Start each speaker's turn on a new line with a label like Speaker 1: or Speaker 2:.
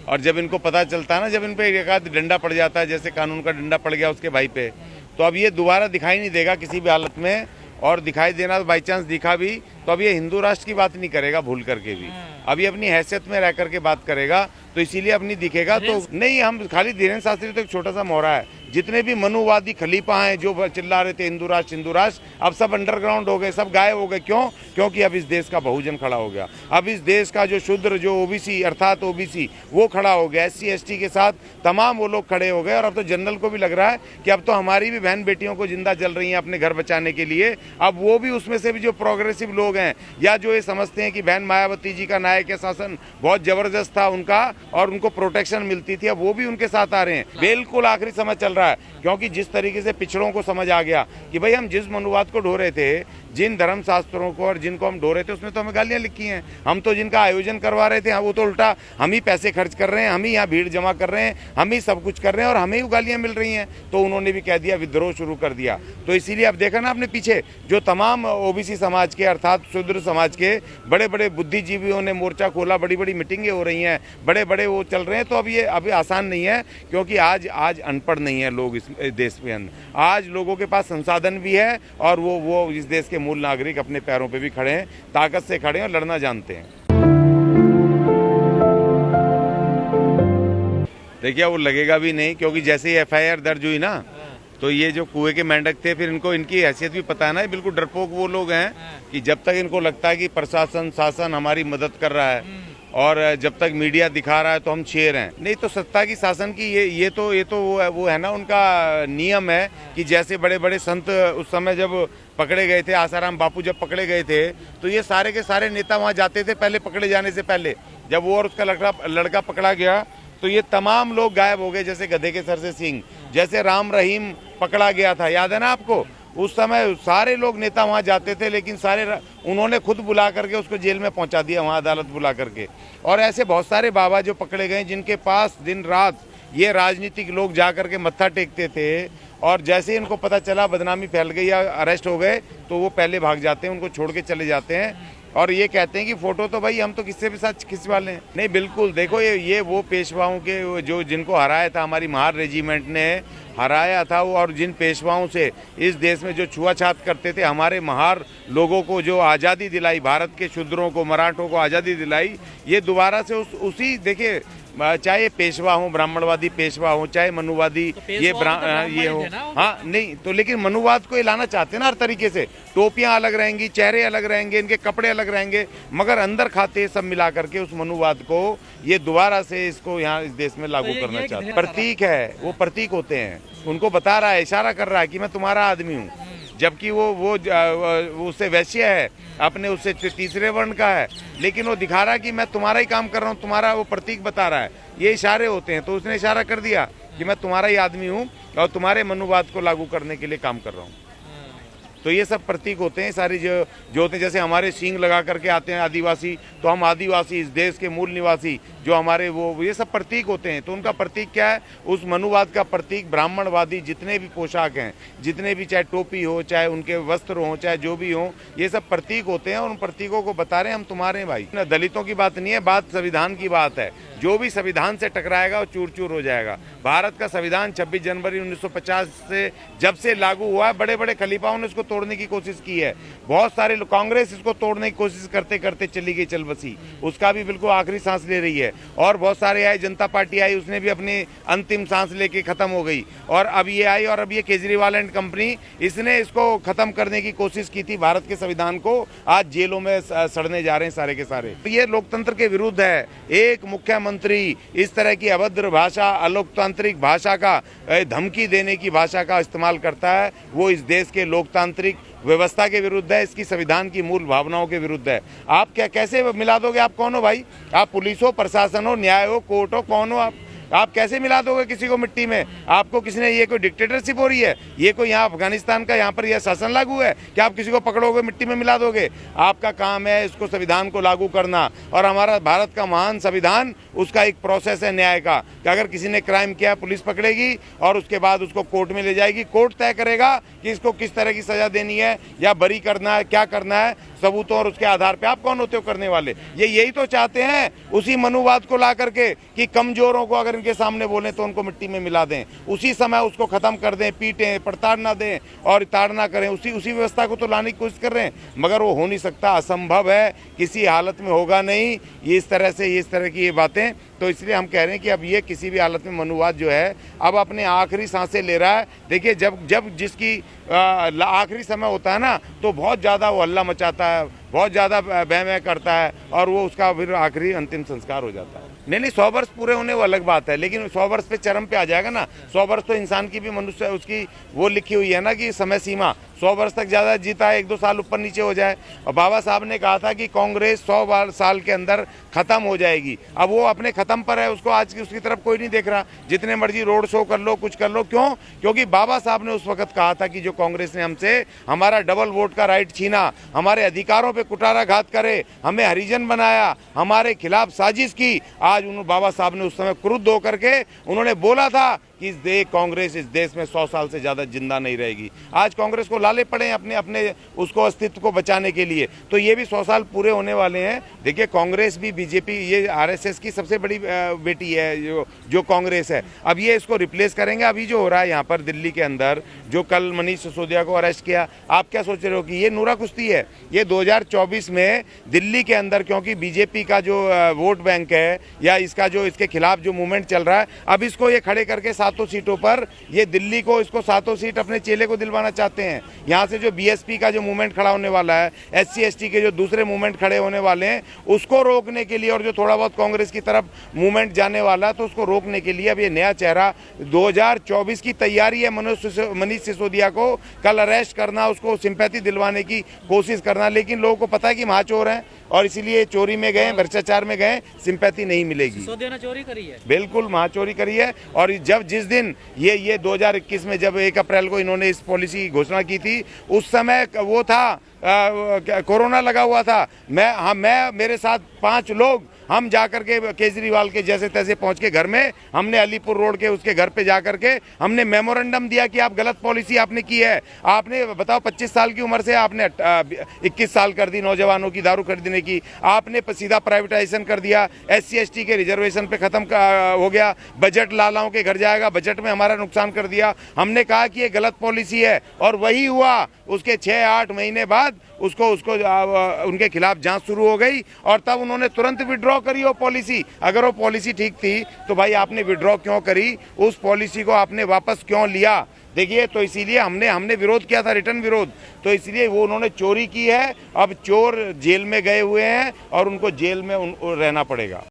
Speaker 1: और जब इनको पता चलता है ना, जब इन पे एक आध डंडा पड़ जाता है, जैसे कानून का डंडा पड़ गया उसके भाई पे, तो अब ये दोबारा दिखाई नहीं देगा किसी भी हालत में। और दिखाई देना तो बाई चांस दिखा भी तो अब ये हिंदू राष्ट्र की बात नहीं करेगा भूल करके भी, अब ये अपनी हैसियत में रह करके बात करेगा, तो इसीलिए अपनी दिखेगा। तो नहीं, हम खाली धीरेन्द्र शास्त्री तो एक छोटा सा मोहरा है। जितने भी मनुवादी खलीफा हैं जो चिल्ला रहे थे हिंदू राष्ट्र, अब सब अंडरग्राउंड हो गए, सब गायब हो गए। क्यों? क्योंकि अब इस देश का बहुजन खड़ा हो गया। अब इस देश का जो शूद्र, जो ओबीसी अर्थात ओबीसी, वो खड़ा हो गया। SC ST के साथ तमाम वो लोग खड़े हो गए। और अब तो जनरल को भी लग रहा है कि अब तो हमारी भी बहन बेटियों को जिंदा जल रही हैं अपने घर बचाने के लिए। अब वो भी उसमें से भी जो प्रोग्रेसिव लोग हैं या जो ये समझते हैं कि बहन मायावती जी का न्याय के शासन बहुत जबरदस्त था उनका और उनको प्रोटेक्शन मिलती थी, अब वो भी उनके साथ आ रहे हैं। बिल्कुल आखिरी समय चल रहा है, क्योंकि जिस तरीके से पिछड़ों को समझ आ गया कि भाई हम जिस मनुवाद को ढो रहे थे, जिन धर्म शास्त्रों को और जिनको हम ढो रहे थे, उसमें तो हमें गालियां लिखी हैं। हम तो जिनका आयोजन करवा रहे थे वो तो उल्टा हम ही पैसे खर्च कर रहे हैं, हम ही यहाँ भीड़ जमा कर रहे हैं, हम ही सब कुछ कर रहे हैं और हमें ही गालियां मिल रही हैं। तो उन्होंने भी कह दिया, विद्रोह शुरू कर दिया। तो इसीलिए अब देखा ना आपने पीछे जो तमाम ओबीसी समाज के अर्थात शूद्र समाज के बड़े बड़े बुद्धिजीवियों ने मोर्चा खोला, बड़ी बड़ी मीटिंगें हो रही हैं, बड़े बड़े वो चल रहे हैं। तो अब ये अभी आसान नहीं है, क्योंकि आज अनपढ़ नहीं है लोग इस देश में। आज लोगों के पास संसाधन भी है और वो इस देश के मूल नागरिक अपने पैरों पे भी खड़े हैं, ताकत से खड़े हैं और लड़ना जानते हैं। देखिए वो लगेगा भी नहीं, क्योंकि जैसे ही FIR दर्ज हुई ना, तो ये जो कुएं के मेंढक थे, फिर इनको इनकी हैसियत भी पता है ना, बिल्कुल डरपोक वो लोग हैं कि जब तक इनको लगता है कि प्रशासन शासन हमारी मदद कर रहा है और जब तक मीडिया दिखा रहा है तो हम शेर हैं। नहीं तो सत्ता की शासन की ये तो वो है ना, उनका नियम है कि जैसे बड़े बड़े संत उस समय जब पकड़े गए थे, आसाराम बापू जब पकड़े गए थे, तो ये सारे के सारे नेता वहाँ जाते थे पहले पकड़े जाने से पहले। जब वो और उसका लड़का पकड़ा गया तो ये तमाम लोग गायब हो गए, जैसे गधे के सर से सींग। जैसे राम रहीम पकड़ा गया था, याद है ना आपको? उस समय सारे लोग नेता वहाँ जाते थे, लेकिन उन्होंने खुद बुला करके उसको जेल में पहुँचा दिया, वहाँ अदालत बुला करके। और ऐसे बहुत सारे बाबा जो पकड़े गए, जिनके पास दिन रात ये राजनीतिक लोग जा करके मत्था टेकते थे, और जैसे ही इनको पता चला बदनामी फैल गई या अरेस्ट हो गए, तो वो पहले भाग जाते हैं, उनको छोड़ के चले जाते हैं और ये कहते हैं कि फोटो तो भाई हम तो किससे भी साथ खिंचवा वाले हैं। नहीं, बिल्कुल देखो, ये वो पेशवाओं के जो जिनको हराया था, हमारी महार रेजिमेंट ने हराया था, और जिन पेशवाओं से इस देश में जो छुआछात करते थे, हमारे महार लोगों को जो आज़ादी दिलाई, भारत के शूद्रों को, मराठों को आज़ादी दिलाई, ये दोबारा से उसी देखिए, चाहे पेशवा हो, ब्राह्मणवादी पेशवा हो, चाहे मनुवादी
Speaker 2: तो
Speaker 1: ये हो, हाँ नहीं तो, लेकिन मनुवाद को लाना चाहते हैं ना हर तरीके से। टोपियां अलग रहेंगी, चेहरे अलग रहेंगे, इनके कपड़े अलग रहेंगे, मगर अंदर खाते सब मिला करके उस मनुवाद को ये दोबारा से इसको यहाँ इस देश में लागू करना चाहते हैं। प्रतीक है, वो प्रतीक होते हैं, उनको बता रहा है, इशारा कर रहा है कि मैं तुम्हारा आदमी हूँ, जबकि वो उससे वैश्य है, अपने उससे तीसरे वर्ण का है, लेकिन वो दिखा रहा है कि मैं तुम्हारा ही काम कर रहा हूँ, तुम्हारा वो प्रतीक बता रहा है। ये इशारे होते हैं। तो उसने इशारा कर दिया कि मैं तुम्हारा ही आदमी हूँ और तुम्हारे मनुवाद को लागू करने के लिए काम कर रहा हूँ। तो ये सब प्रतीक होते हैं सारी जो होते हैं। जैसे हमारे सींग लगा करके आते हैं आदिवासी, तो हम आदिवासी, इस देश के मूल निवासी जो हमारे वो ये सब प्रतीक होते हैं। तो उनका प्रतीक क्या है? उस मनुवाद का प्रतीक ब्राह्मणवादी जितने भी पोशाक हैं, जितने भी, चाहे टोपी हो, चाहे उनके वस्त्र हो, चाहे जो भी हो, ये सब प्रतीक होते हैं। और उन प्रतीकों को बता रहे हैं हम तुम्हारे हैं भाई। दलितों की बात नहीं है, बात संविधान की बात है। जो भी संविधान से टकराएगा वो चूर चूर हो जाएगा। भारत का संविधान 26 जनवरी 1950 से जब से लागू हुआ है, बड़े बड़े खलीफाओं ने इसको तोड़ने की कोशिश की है। बहुत सारे कांग्रेस इसको तोड़ने की कोशिश करते करते चली गई, चल बसी, उसका भी बिल्कुल आखिरी सांस ले रही है। और बहुत सारे आए, जनता पार्टी आई, उसने भी अपनी अंतिम सांस लेके खत्म हो गई। और अब ये आई, और अब ये केजरीवाल एंड कंपनी, इसने इसको खत्म करने की कोशिश की थी भारत के संविधान को। आज जेलों में सड़ने जा रहे हैं सारे के सारे। ये लोकतंत्र के विरुद्ध है। एक मुख्यमंत्री इस तरह की अभद्र भाषा, अलोकतांत्रिक भाषा का, धमकी देने की भाषा का इस्तेमाल करता है, वो इस देश के लोकतांत्रिक व्यवस्था के विरुद्ध है, इसकी संविधान की मूल भावनाओं के विरुद्ध है। आप क्या कैसे मिला दोगे? आप कौन हो भाई? आप पुलिस हो, प्रशासन हो, न्याय हो, कोर्ट हो, कौन हो आप? आप कैसे मिला दोगे किसी को मिट्टी में? आपको किसी ने, ये कोई डिक्टेटरशिप हो रही है? ये कोई यहाँ अफगानिस्तान का यहाँ पर यह शासन लागू है कि आप किसी को पकड़ोगे मिट्टी में मिला दोगे? आपका काम है इसको, संविधान को लागू करना। और हमारा भारत का महान संविधान, उसका एक प्रोसेस है न्याय का कि अगर किसी ने क्राइम किया पुलिस पकड़ेगी और उसके बाद उसको कोर्ट में ले जाएगी। कोर्ट तय करेगा कि इसको किस तरह की सजा देनी है या बरी करना है, क्या करना है, सबूतों और उसके आधार पे। आप कौन होते हो करने वाले? ये यही तो चाहते हैं, उसी मनुवाद को ला करके कि कमजोरों को अगर इनके सामने बोलें तो उनको मिट्टी में मिला दें, उसी समय उसको खत्म कर दें, पीटें, प्रताड़ना दें और ताड़ना करें। उसी व्यवस्था को तो लाने की कोशिश कर रहे हैं, मगर वो हो नहीं सकता, असंभव है, किसी हालत में होगा नहीं ये इस तरह की ये बातें। तो इसलिए हम कह रहे हैं कि अब ये किसी भी हालत में मनुवाद जो है अब अपने आखिरी सांसें ले रहा है। देखिए जब जिसकी आखिरी समय होता है ना, तो बहुत ज़्यादा वो हल्ला मचाता है, बहुत ज़्यादा बह करता है और वो उसका फिर आखिरी अंतिम संस्कार हो जाता है। नहीं, 100 वर्ष पूरे होने वो अलग बात है, लेकिन 100 वर्ष पे चरम पे आ जाएगा ना। 100 वर्ष तो इंसान की भी, मनुष्य उसकी वो लिखी हुई है ना कि समय सीमा 100 वर्ष तक ज़्यादा जीता है, 1-2 साल ऊपर नीचे हो जाए। और बाबा साहब ने कहा था कि कांग्रेस 100 साल के अंदर ख़त्म हो जाएगी। अब वो अपने ख़त्म पर है, उसको आज की उसकी तरफ कोई नहीं देख रहा। जितने मर्जी रोड शो कर लो, कुछ कर लो, क्यों? क्योंकि बाबा साहब ने उस वक्त कहा था कि जो कांग्रेस ने हमसे हमारा डबल वोट का राइट छीना, हमारे अधिकारों पे कुठाराघात करे, हमें हरिजन बनाया, हमारे खिलाफ साजिश की। आज उन बाबा साहब ने उस समय क्रुद्ध होकर के उन्होंने बोला था कि कांग्रेस इस देश में 100 साल से ज़्यादा जिंदा नहीं रहेगी। आज कांग्रेस को लाले पड़े अपने उसको अस्तित्व को बचाने के लिए। तो ये भी 100 साल पूरे होने वाले हैं। देखिए, कांग्रेस भी बीजेपी, ये आरएसएस की सबसे बड़ी बेटी है जो कांग्रेस है। अब ये इसको रिप्लेस करेंगे। अभी जो हो रहा है यहाँ पर दिल्ली के अंदर, जो कल मनीष सिसोदिया को अरेस्ट किया, आप क्या सोच रहे हो कि ये नूरा कुश्ती है? ये 2024 में दिल्ली के अंदर, क्योंकि बीजेपी का जो वोट बैंक है या इसका जो इसके खिलाफ जो मूवमेंट चल रहा है, अब इसको ये खड़े करके 7 सीटों पर ये दिल्ली को, इसको 7 सीट अपने चेले को दिलवाना चाहते हैं। यहाँ से जो बीएसपी का जो मूवमेंट खड़ा होने वाला है, एससी एसटी के जो दूसरे मूवमेंट खड़े होने वाले हैं, उसको रोकने के लिए, और जो थोड़ा बहुत कांग्रेस की तरफ मूवमेंट जाने वाला है, तो उसको रोकने के लिए अब ये नया चेहरा 2024 की तैयारी है। मनीष सिसोदिया को कल अरेस्ट करना, उसको सिंपैथी दिलवाने की कोशिश करना। लेकिन लोगों को पता है कि महाचोर हैं और इसीलिए चोरी में गए, भ्रष्टाचार में गए, सिंपैथी नहीं मिलेगी।
Speaker 2: सिसोदिया ने चोरी करी है, बिल्कुल
Speaker 1: महाचोरी करी है। और जिस दिन ये 2021 में जब 1 अप्रैल को इन्होंने इस पॉलिसी की घोषणा की थी, उस समय वो था कोरोना लगा हुआ था। मैं मेरे साथ 5 लोग, हम जाकर के केजरीवाल के जैसे तैसे पहुंच के घर में, हमने अलीपुर रोड के उसके घर पे जाकर के हमने मेमोरेंडम दिया कि आप गलत पॉलिसी आपने की है। आपने बताओ 25 साल की उम्र से आपने 21 साल कर दी नौजवानों की दारू खरीदने की। आपने सीधा प्राइवेटाइजेशन कर दिया, SC ST के रिजर्वेशन पे खत्म हो गया, बजट लालाओं के घर जाएगा, बजट में हमारा नुकसान कर दिया। हमने कहा कि ये गलत पॉलिसी है और वही हुआ। उसके 6-8 महीने बाद उसको उनके खिलाफ जांच शुरू हो गई और तब उन्होंने तुरंत विड्रॉ करी वो पॉलिसी। अगर वो पॉलिसी ठीक थी तो भाई आपने विड्रॉ क्यों करी? उस पॉलिसी को आपने वापस क्यों लिया? देखिए, तो इसीलिए हमने विरोध किया था, रिटर्न विरोध। तो इसलिए वो उन्होंने चोरी की है। अब चोर जेल में गए हुए हैं और उनको जेल में रहना पड़ेगा।